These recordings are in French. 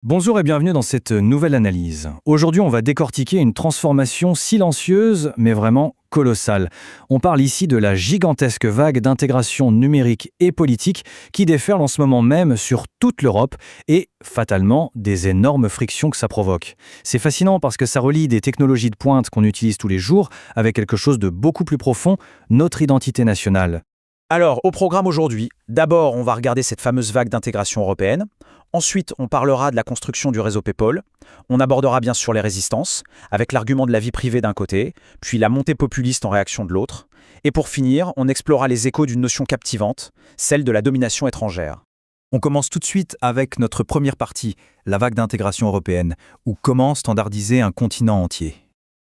Bonjour et bienvenue dans cette nouvelle analyse. Aujourd'hui, on va décortiquer une transformation silencieuse, mais vraiment colossale. On parle ici de la gigantesque vague d'intégration numérique et politique qui déferle en ce moment même sur toute l'Europe et, fatalement, des énormes frictions que ça provoque. C'est fascinant parce que ça relie des technologies de pointe qu'on utilise tous les jours avec quelque chose de beaucoup plus profond, notre identité nationale. Alors, au programme aujourd'hui, d'abord, on va regarder cette fameuse vague d'intégration européenne. Ensuite, on parlera de la construction du réseau PayPal. On abordera bien sûr les résistances, avec l'argument de la vie privée d'un côté, puis la montée populiste en réaction de l'autre. Et pour finir, on explorera les échos d'une notion captivante, celle de la domination étrangère. On commence tout de suite avec notre première partie, la vague d'intégration européenne, ou comment standardiser un continent entier.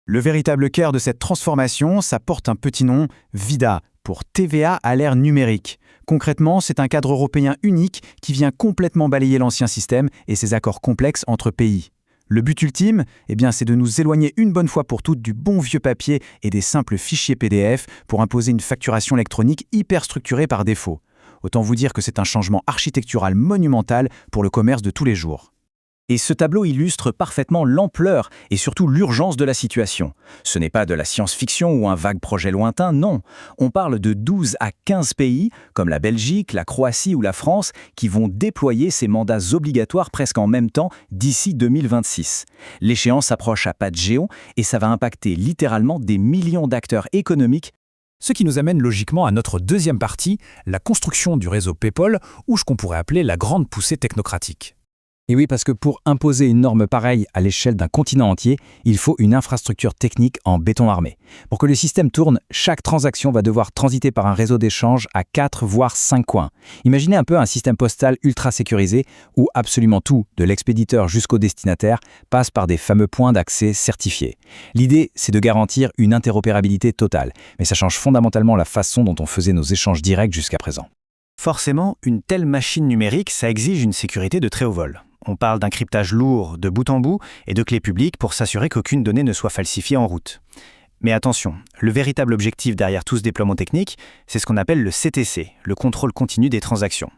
Le véritable cœur de cette transformation, ça porte un petit nom, VIDA, pour TVA à l'ère numérique. Concrètement, c'est un cadre européen unique qui vient complètement balayer l'ancien système et ses accords complexes entre pays. Le but ultime, c'est de nous éloigner une bonne fois pour toutes du bon vieux papier et des simples fichiers PDF pour imposer une facturation électronique hyper structurée par défaut. Autant vous dire que c'est un changement architectural monumental pour le commerce de tous les jours. Et ce tableau illustre parfaitement l'ampleur et surtout l'urgence de la situation. Ce n'est pas de la science-fiction ou un vague projet lointain, non. On parle de 12 à 15 pays, comme la Belgique, la Croatie ou la France, qui vont déployer ces mandats obligatoires presque en même temps d'ici 2026. L'échéance approche à pas de géant et ça va impacter littéralement des millions d'acteurs économiques. Ce qui nous amène logiquement à notre deuxième partie, la construction du réseau PayPal, ou ce qu'on pourrait appeler la grande poussée technocratique. Et oui, parce que pour imposer une norme pareille à l'échelle d'un continent entier, il faut une infrastructure technique en béton armé. Pour que le système tourne, chaque transaction va devoir transiter par un réseau d'échange à 4 voire 5 coins. Imaginez un peu un système postal ultra sécurisé où absolument tout, de l'expéditeur jusqu'au destinataire, passe par des fameux points d'accès certifiés. L'idée, c'est de garantir une interopérabilité totale, mais ça change fondamentalement la façon dont on faisait nos échanges directs jusqu'à présent. Forcément, une telle machine numérique, ça exige une sécurité de très haut vol. On parle d'un cryptage lourd de bout en bout et de clés publiques pour s'assurer qu'aucune donnée ne soit falsifiée en route. Mais attention, le véritable objectif derrière tout ce déploiement technique, c'est ce qu'on appelle le CTC, le contrôle continu des transactions.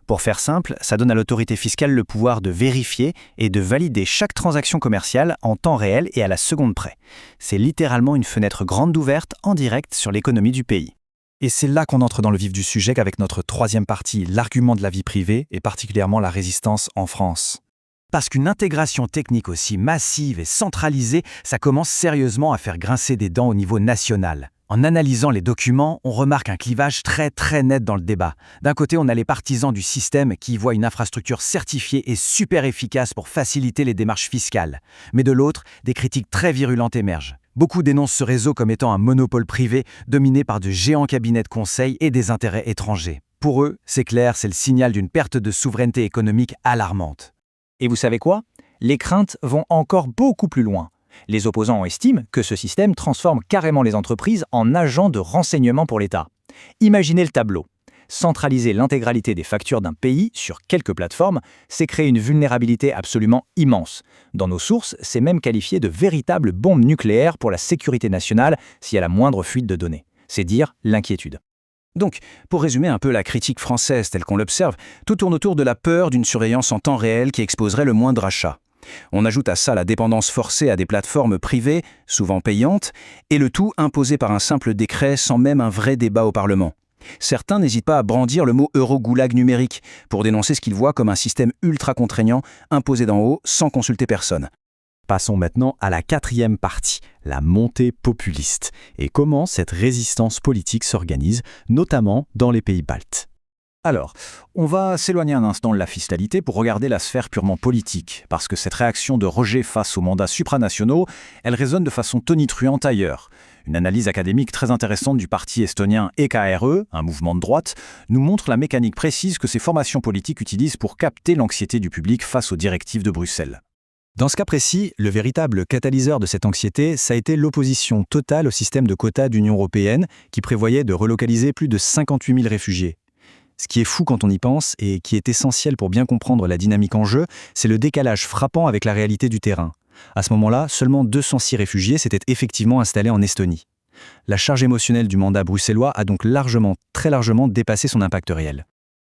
Pour faire simple, ça donne à l'autorité fiscale le pouvoir de vérifier et de valider chaque transaction commerciale en temps réel et à la seconde près. C'est littéralement une fenêtre grande ouverte en direct sur l'économie du pays. Et c'est là qu'on entre dans le vif du sujet avec notre troisième partie, l'argument de la vie privée et particulièrement la résistance en France. Parce qu'une intégration technique aussi massive et centralisée, ça commence sérieusement à faire grincer des dents au niveau national. En analysant les documents, on remarque un clivage très net dans le débat. D'un côté, on a les partisans du système qui y voient une infrastructure certifiée et super efficace pour faciliter les démarches fiscales. Mais de l'autre, des critiques très virulentes émergent. Beaucoup dénoncent ce réseau comme étant un monopole privé dominé par de géants cabinets de conseil et des intérêts étrangers. Pour eux, c'est clair, c'est le signal d'une perte de souveraineté économique alarmante. Et vous savez quoi? Les craintes vont encore beaucoup plus loin. Les opposants estiment que ce système transforme carrément les entreprises en agents de renseignement pour l'État. Imaginez le tableau. Centraliser l'intégralité des factures d'un pays sur quelques plateformes, c'est créer une vulnérabilité absolument immense. Dans nos sources, c'est même qualifié de véritable bombe nucléaire pour la sécurité nationale s'il y a la moindre fuite de données. C'est dire l'inquiétude. Donc, pour résumer un peu la critique française telle qu'on l'observe, tout tourne autour de la peur d'une surveillance en temps réel qui exposerait le moindre achat. On ajoute à ça la dépendance forcée à des plateformes privées, souvent payantes, et le tout imposé par un simple décret sans même un vrai débat au Parlement. Certains n'hésitent pas à brandir le mot Eurogoulag numérique pour dénoncer ce qu'ils voient comme un système ultra contraignant imposé d'en haut sans consulter personne. Passons maintenant à la quatrième partie, la montée populiste, et comment cette résistance politique s'organise, notamment dans les pays baltes. Alors, on va s'éloigner un instant de la fiscalité pour regarder la sphère purement politique, parce que cette réaction de rejet face aux mandats supranationaux, elle résonne de façon tonitruante ailleurs. Une analyse académique très intéressante du parti estonien EKRE, un mouvement de droite, nous montre la mécanique précise que ces formations politiques utilisent pour capter l'anxiété du public face aux directives de Bruxelles. Dans ce cas précis, le véritable catalyseur de cette anxiété, ça a été l'opposition totale au système de quotas d'Union européenne qui prévoyait de relocaliser plus de 58 000 réfugiés. Ce qui est fou quand on y pense et qui est essentiel pour bien comprendre la dynamique en jeu, c'est le décalage frappant avec la réalité du terrain. À ce moment-là, seulement 206 réfugiés s'étaient effectivement installés en Estonie. La charge émotionnelle du mandat bruxellois a donc très largement dépassé son impact réel.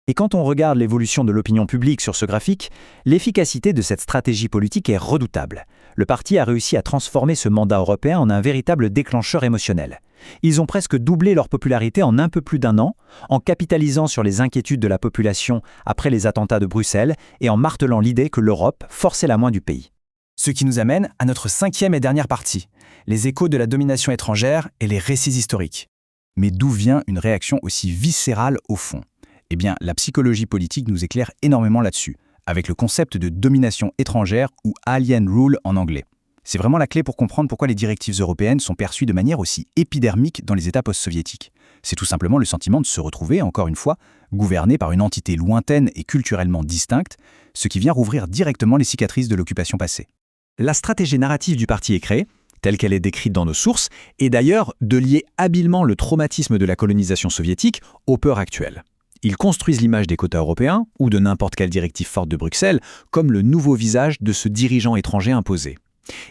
Et quand on regarde l'évolution de l'opinion publique sur ce graphique, l'efficacité de cette stratégie politique est redoutable. Le parti a réussi à transformer ce mandat européen en un véritable déclencheur émotionnel. Ils ont presque doublé leur popularité en un peu plus d'un an, en capitalisant sur les inquiétudes de la population après les attentats de Bruxelles et en martelant l'idée que l'Europe forçait la main du pays. Ce qui nous amène à notre 5e et dernière partie, les échos de la domination étrangère et les récits historiques. Mais d'où vient une réaction aussi viscérale au fond ? Eh bien, la psychologie politique nous éclaire énormément là-dessus, avec le concept de domination étrangère ou alien rule en anglais. C'est vraiment la clé pour comprendre pourquoi les directives européennes sont perçues de manière aussi épidermique dans les États post-soviétiques. C'est tout simplement le sentiment de se retrouver, encore une fois, gouverné par une entité lointaine et culturellement distincte, ce qui vient rouvrir directement les cicatrices de l'occupation passée. La stratégie narrative du parti est créée, telle qu'elle est décrite dans nos sources, et d'ailleurs de lier habilement le traumatisme de la colonisation soviétique aux peurs actuelles. Ils construisent l'image des quotas européens, ou de n'importe quelle directive forte de Bruxelles, comme le nouveau visage de ce dirigeant étranger imposé.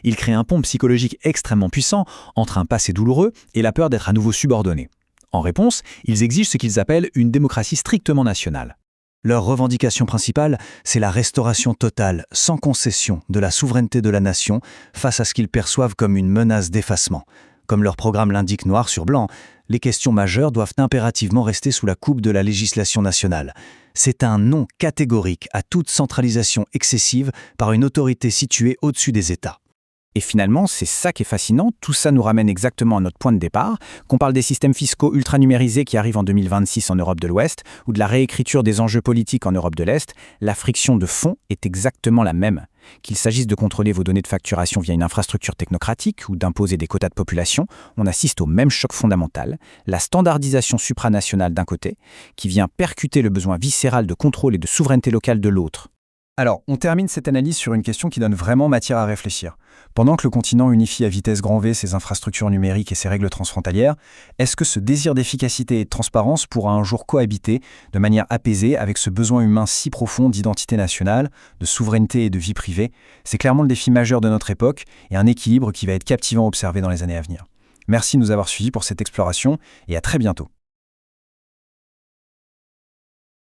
Ils créent un pont psychologique extrêmement puissant entre un passé douloureux et la peur d'être à nouveau subordonné. En réponse, ils exigent ce qu'ils appellent une démocratie strictement nationale. Leur revendication principale, c'est la restauration totale, sans concession, de la souveraineté de la nation face à ce qu'ils perçoivent comme une menace d'effacement. Comme leur programme l'indique noir sur blanc, les questions majeures doivent impérativement rester sous la coupe de la législation nationale. C'est un non catégorique à toute centralisation excessive par une autorité située au-dessus des États. Et finalement, c'est ça qui est fascinant, tout ça nous ramène exactement à notre point de départ, qu'on parle des systèmes fiscaux ultra-numérisés qui arrivent en 2026 en Europe de l'Ouest, ou de la réécriture des enjeux politiques en Europe de l'Est, la friction de fond est exactement la même. Qu'il s'agisse de contrôler vos données de facturation via une infrastructure technocratique ou d'imposer des quotas de population, on assiste au même choc fondamental, la standardisation supranationale d'un côté, qui vient percuter le besoin viscéral de contrôle et de souveraineté locale de l'autre. Alors, on termine cette analyse sur une question qui donne vraiment matière à réfléchir. Pendant que le continent unifie à vitesse grand V ses infrastructures numériques et ses règles transfrontalières, est-ce que ce désir d'efficacité et de transparence pourra un jour cohabiter de manière apaisée avec ce besoin humain si profond d'identité nationale, de souveraineté et de vie privée ? C'est clairement le défi majeur de notre époque et un équilibre qui va être captivant à observer dans les années à venir. Merci de nous avoir suivis pour cette exploration et à très bientôt.